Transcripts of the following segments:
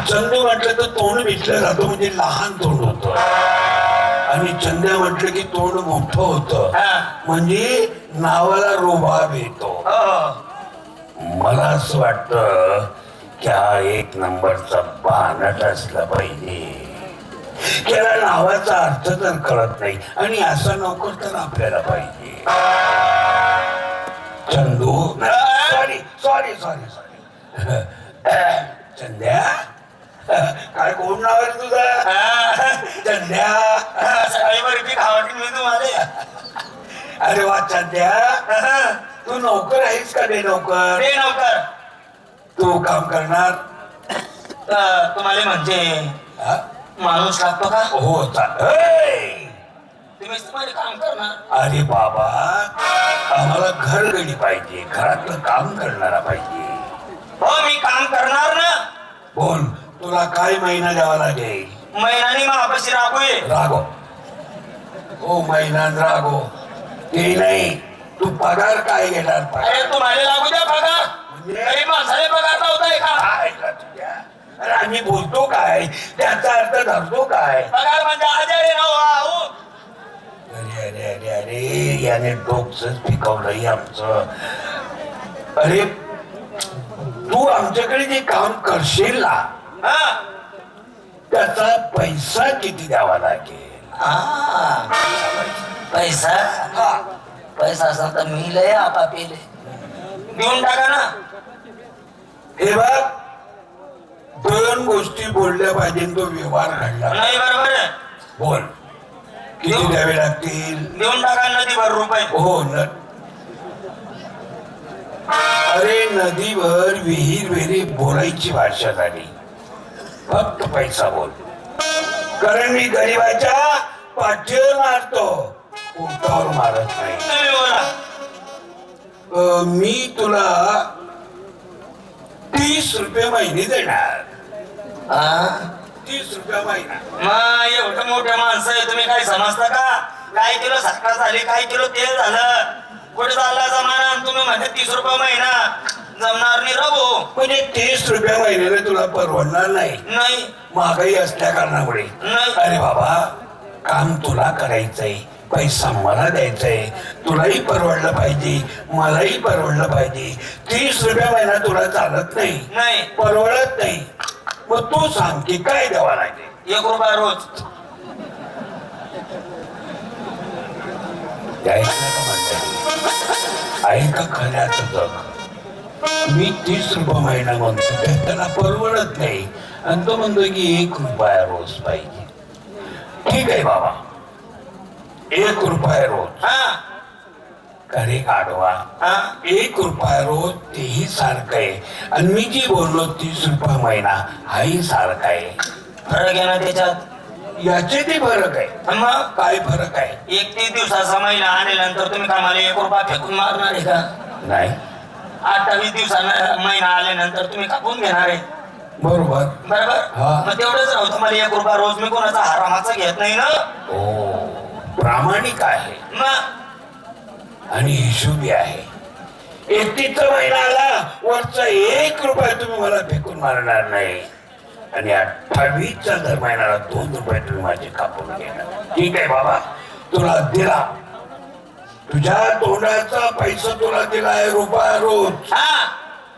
चंदू म्हटलं तर तोंड विचलं जातं म्हणजे लहान तोंड होत आणि चंद्या म्हटलं की तोंड मोठं होतं म्हणजे नावाला रोबाब येतो. मला असं वाटतं की हा एक नंबरचा बानट असला पाहिजे. त्याला नावाचा अर्थ तर कळत नाही आणि असा नोकर तर आपल्याला पाहिजे. Chandu sorry sorry sorry sorry चंद्या काय कोण नाव आहे तुझं? चंद्या सकाळी बरं खावाटी मी तुम्हाला. अरे वा चंद्या तू नोकर आहेस का? बे नोकर. रे नोकर. तू काम करणार तुम्हाला म्हणजे माणूस लागतो का? हो तुम्ही तुम्हाला काम करणार. अरे बाबा आम्हाला घरगडी पाहिजे, घरातलं काम करणारा पाहिजे. हो मी काम करणार ना. बोल तुला काय महिना द्यावा लागेल? महिन्याने मापाशी राखू ये. रागो हो महिन्यात रागो ते नाही, तू पगार काय घेणार? अरे तुम्हाला लागू द्या पगार. गरीब माणसाने पगार लावताय का? काय का तुझ्या? अरे आम्ही बोलतो काय, त्याचा अर्थ धरतो काय? पगार म्हणजे आजारी राहू. अरे अरे अरे अरे याने डोकंच पिकवलंय आमचं. अरे तू आमच्याकडे जे काम करशील ना त्याचा पैसा किती द्यावा लागेल? पैसा पैसा असा तर मी लय आपा पेले देऊन टाका ना. हे बघ दोन गोष्टी बोलल्या पाहिजे, तो व्यवहार घडला नाही. बरोबर आहे. बोल किती द्यावे लागतील? देऊन टाका नदीभर रुपये. हो न अरे नदीवर विहीर बोलायची भाषा झाली, फक्त पैसा बोल. कारण मी गरीबाच्या पाठीवर मारतो, पोटावर मारत नाही. तुम्ही बोला. मी तुला 30 रुपये महिने देणार. 30 रुपये महिना. मग एवढं मोठ्या माणसं आहे तुम्ही काय समजता का? काय किलो साखर झाली, काय किलो तेल झालं, कुठे झाला जमाना आणि तुम्ही म्हणते 30 रुपये महिना जमणार नाही राहू. म्हणजे 30 रुपये महिन्याने तुला परवडणार नाही. नाही महागाई असल्या कारणामुळे. नाही. अरे बाबा काम तुला करायचंय, पैसा मला द्यायचाय, तुलाही परवडलं पाहिजे मलाही परवडलं पाहिजे. 30 रुपये महिना तुला चालत नाही, नाही परवडत नाही. मग तू सांग की काय द्यावा लागेल? 1 रुपया रोज. द्यायचं का म्हणते ऐका खऱ्याच जग. मी 30 रुपये महिना म्हणतो त्याला परवडत नाही आणि तो म्हणतो की 1 रुपया रोज पाहिजे. ठीक आहे बाबा 1 रुपया रोज. करे काढवा 1 रुपया रोज तेही सारखं आहे आणि मी जी बोललो 30 रुपये महिना हाही सारखा आहे. फरक आहे ना त्याच्यात. याचे ते फरक आहे. मग काय फरक आहे? 31 दिवसाचा महिना आल्यानंतर तुम्ही का मला 1 रुपया फेकून मारणार आहे का? नाही. 28 दिवसाचा महिना आल्यानंतर तुम्ही कापून घेणार आहे. बरोबर बरोबर. हा. मग तेवढंच राहू तुम्हाला 1 रुपया रोज. मी कोणाचा हरामाचा घेत नाही ना. ओ प्रामाणिक आहे मग आणि हिशोबी आहे. 31 महिना आला वरचा 1 रुपया तुम्ही मला फेकून मारणार नाही आणि 28चा दर महिन्याला 2 रुपये तुम्ही माझे कापून घेणार. ठीक आहे बाबा तुला दिला, तुझ्या तोंडाचा पैसा तुला दिलाय रुपया रोज.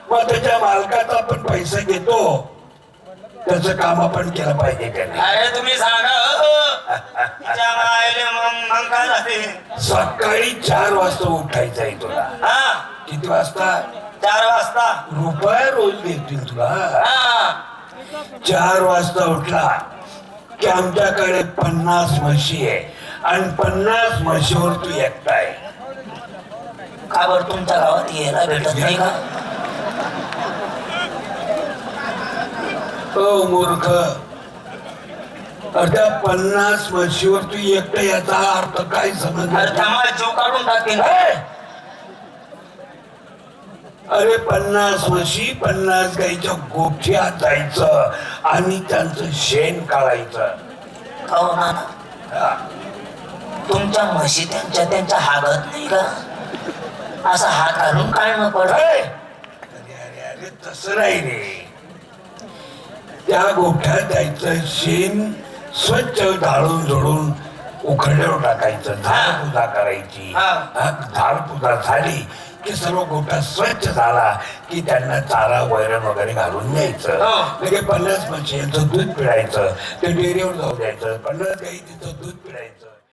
मग त्याच्या मालकाचा पण पैसा घेतो, त्याचं काम आपण केलं पाहिजे का नाही? अरे तुम्ही सांगा मग काय झाले? सकाळी 4 वाजता उठायचं आहे तुला. किती वाजता? 4 वाजता. रुपया रोज देतील तुला. 4 वाजता उठला की आमच्याकडे 50 म्हशी आहे आणि 50 म्हशीवर तू एकटा आहे. का बरं तुमच्या गावात यायला भेटत नाही का? ओ मूर्ख, त्या 50 म्हशीवर तू एकटा याचा अर्थ काय समजणार? जीव काढून टाकेल. अरे 50 म्हशी 50 गाईच्या गोठ्यात जायचं आणि त्यांचं शेण काढायचं. हो ना. तुमच्या म्हशी त्यांच्या हागत नाही का? असा हात घालून काय न पड. अरे अरे अरे तसं नाही रे. त्या गोठ्यात जायचं, शेण स्वच्छ डाळून झोडून उखड्यावर टाकायचं, झाड पूजा करायची. झाड पूजा झाली की सर्व गोठा स्वच्छ झाला की त्यांना चारा वैरण वगैरे घालून द्यायचं. म्हणजे 50 म्हशी यांचं दूध पिळायचं, ते डेअरीवर जाऊ द्यायचं, 50 गाई तिचं दूध पिळायचं.